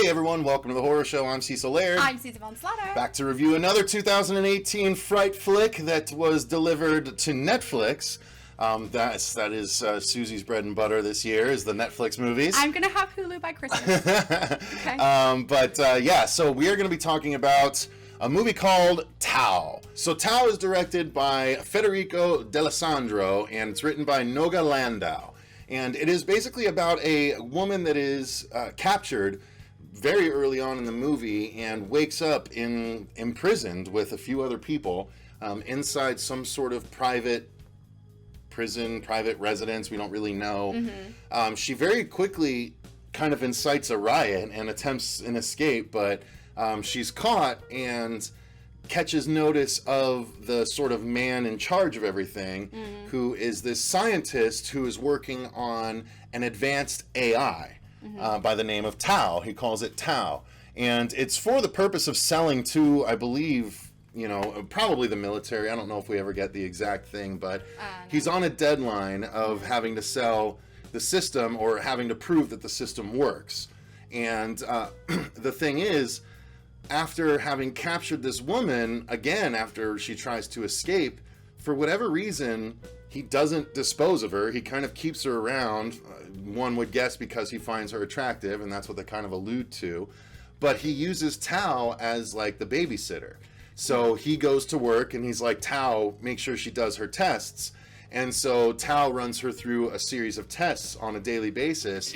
Hey everyone, welcome to the Horror Show. I'm Cecil Laird. I'm Susie Von Slaughter. Back to review another 2018 fright flick that was delivered to Netflix. That is Susie's bread and butter this year, is the Netflix movies. I'm going to have Hulu by Christmas. Okay. So we are going to be talking about a movie called Tau. So Tau is directed by Federico D'Alessandro, and it's written by Noga Landau. And it is basically about a woman that is captured very early on in the movie and wakes up imprisoned with a few other people inside some sort of private prison, private residence. We don't really know. Mm-hmm. She very quickly kind of incites a riot and attempts an escape, but she's caught and catches notice of the sort of man in charge of everything, mm-hmm. who is this scientist who is working on an advanced AI mm-hmm. By the name of Tau. He calls it Tau. And it's for the purpose of selling to, I believe, probably the military. I don't know if we ever get the exact thing, but no. He's on a deadline of having to sell the system or having to prove that the system works. And the thing is, after having captured this woman, again, after she tries to escape, for whatever reason, he doesn't dispose of her. He kind of keeps her around, one would guess because he finds her attractive, and that's what they kind of allude to. But he uses Tau as, like, the babysitter. So he goes to work, and he's like, Tau, make sure she does her tests. And so Tau runs her through a series of tests on a daily basis.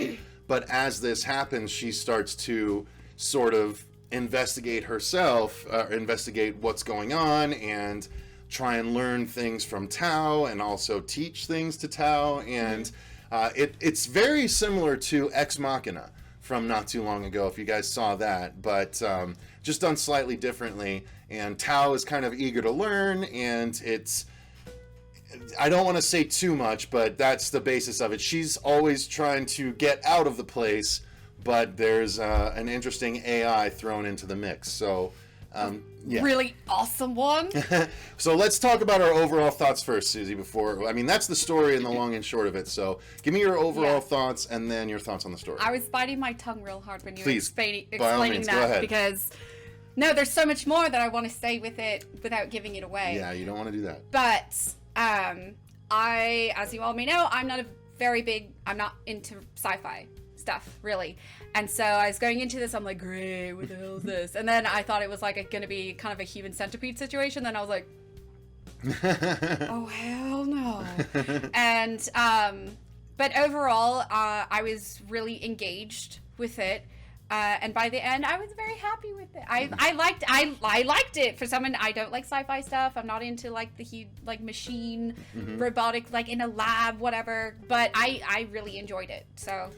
But as this happens, she starts to sort of investigate herself, investigate what's going on, and try and learn things from Tau, and also teach things to Tau. And it's very similar to Ex Machina from not too long ago, if you guys saw that, but just done slightly differently. And Tau is kind of eager to learn, and I don't want to say too much, but that's the basis of it. She's always trying to get out of the place, but there's an interesting AI thrown into the mix. So, yeah. Really awesome one. So let's talk about our overall thoughts first, Susie, that's the story and the long and short of it. So give me your overall thoughts and then your thoughts on the story. I was biting my tongue real hard when you were explaining means, that because, no, there's so much more that I want to say with it without giving it away. Yeah, you don't want to do that. But as you all may know, I'm not into sci-fi stuff, really. And so I was going into this, I'm like, great, what the hell is this? And then I thought it was like going to be kind of a human centipede situation. Then I was like, oh, hell no. And, but overall, I was really engaged with it. And by the end, I was very happy with it. I liked it. For someone, I don't like sci-fi stuff. I'm not into like the machine, mm-hmm. robotic, like in a lab, whatever. But I really enjoyed it. So.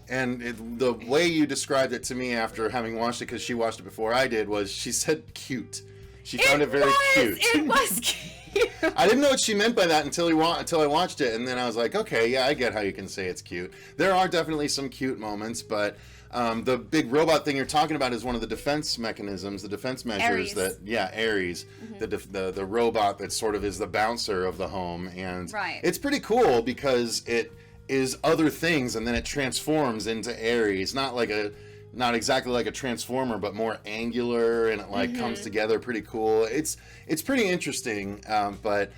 And the way you described it to me after having watched it, because she watched it before I did, was she said cute. She found it very cute. It was cute. I didn't know what she meant by that until I watched it, and then I was like, okay, yeah, I get how you can say it's cute. There are definitely some cute moments, but the big robot thing you're talking about is one of the defense mechanisms, the defense measures Ares. Ares, mm-hmm. the robot that sort of is the bouncer of the home, and right. It's pretty cool because it is other things, and then it transforms into Ares. Not exactly like a transformer, but more angular, and it mm-hmm. comes together pretty cool. It's pretty interesting. But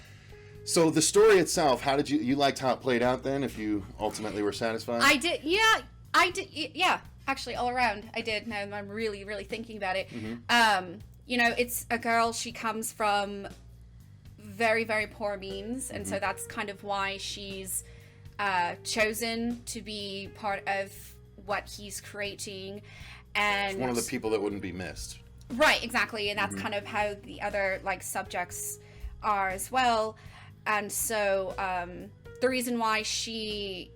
so the story itself, how did you liked how it played out then? If you ultimately were satisfied, I did. Yeah. Actually, all around, I did. Now I'm really, really thinking about it. Mm-hmm. It's a girl. She comes from very, very poor means, and mm-hmm. so that's kind of why she's chosen to be part of what he's creating. And it's one of the people that wouldn't be missed. Right, exactly. And that's mm-hmm. kind of how the other subjects are as well. And so the reason why she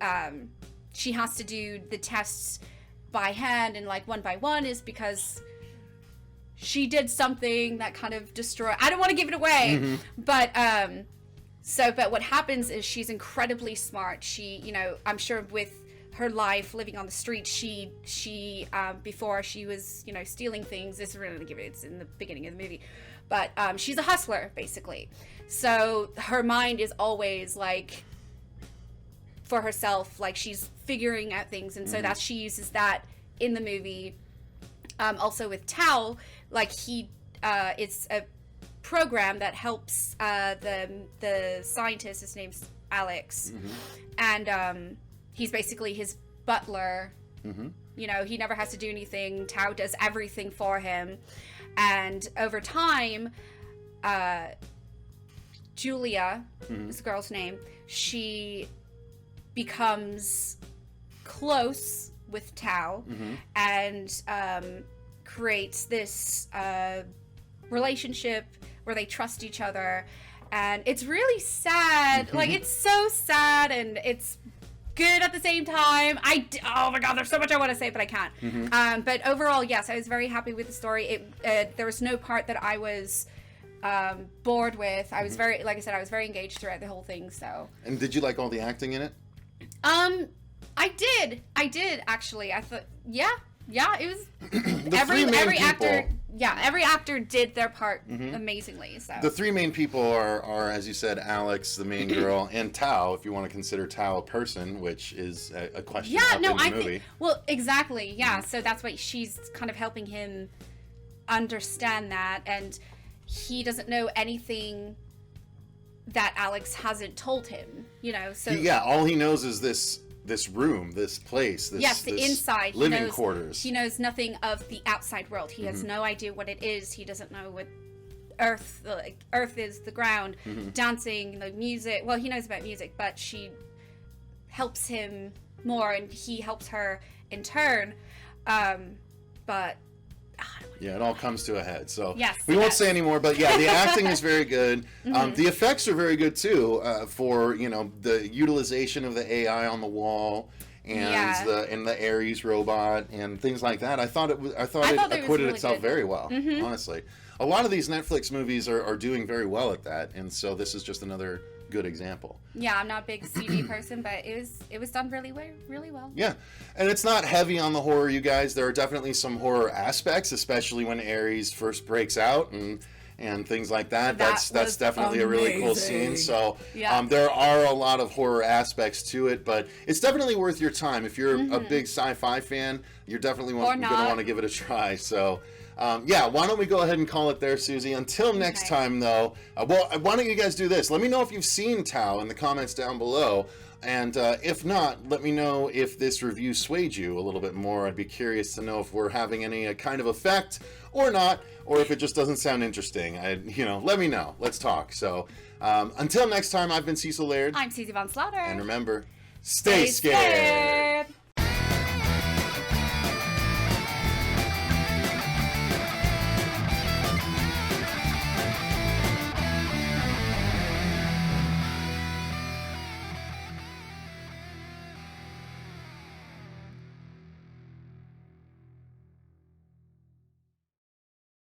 has to do the tests by hand and one by one is because she did something that kind of destroyed. I don't want to give it away, mm-hmm. but but what happens is she's incredibly smart. She, I'm sure with her life living on the street, she before she was, stealing things. This is really give it. It's in the beginning of the movie, but she's a hustler basically. So her mind is always for herself, she's figuring out things, and so that she uses that in the movie, also with Tao, like it's a program that helps the scientist. His name's Alex, and he's basically his butler. You know, he never has to do anything. Tao does everything for him, and over time, Julia is the girl's name. She becomes close with Tao and creates this relationship where they trust each other, and it's really sad. Like, it's so sad and it's good at the same time. Oh my god, there's so much I want to say, but I can't. But overall, yes, I was very happy with the story. There was no part that I was bored with. I was very, like I said, I was very engaged throughout the whole thing. So. And did you like all the acting in it? I did actually. I thought, yeah, it was every actor. Yeah, every actor did their part amazingly. So the three main people are, as you said, Alex, the main girl, and Tao, if you want to consider Tao a person, which is a question. Yeah, in the movie. think. Well, exactly. Yeah, so that's why she's kind of helping him understand that, and he doesn't know anything that Alex hasn't told him. You know, so all he knows is this room, this place, this inside living quarters. He knows nothing of the outside world. He has no idea what it is. He doesn't know what Earth is, the ground, dancing, the music. Well, he knows about music, but she helps him more, and he helps her in turn. But yeah, it all comes to a head. So yes, we won't say any more, but yeah, the acting is very good. The effects are very good too, for, you know, the utilization of the AI on the wall and the Ares robot and things like that. I thought it acquitted really itself good. very well, honestly. A lot of these Netflix movies are doing very well at that, and so this is just another good example. Yeah, I'm not a big CD person, but it was done really well. Yeah, and it's not heavy on the horror, you guys. There are definitely some horror aspects, especially when Ares first breaks out and things like that. That's definitely a really cool scene. So there are a lot of horror aspects to it, but it's definitely worth your time. If you're a big sci-fi fan, you're definitely going to want to give it a try. So why don't we go ahead and call it there, Susie? Until next time, though, why don't you guys do this? Let me know if you've seen Tao in the comments down below. And if not, let me know if this review swayed you a little bit more. I'd be curious to know if we're having any kind of effect or not, or if it just doesn't sound interesting. Let me know. Let's talk. So until next time, I've been Cecil Laird. I'm Susie Von Slaughter. And remember, stay scared.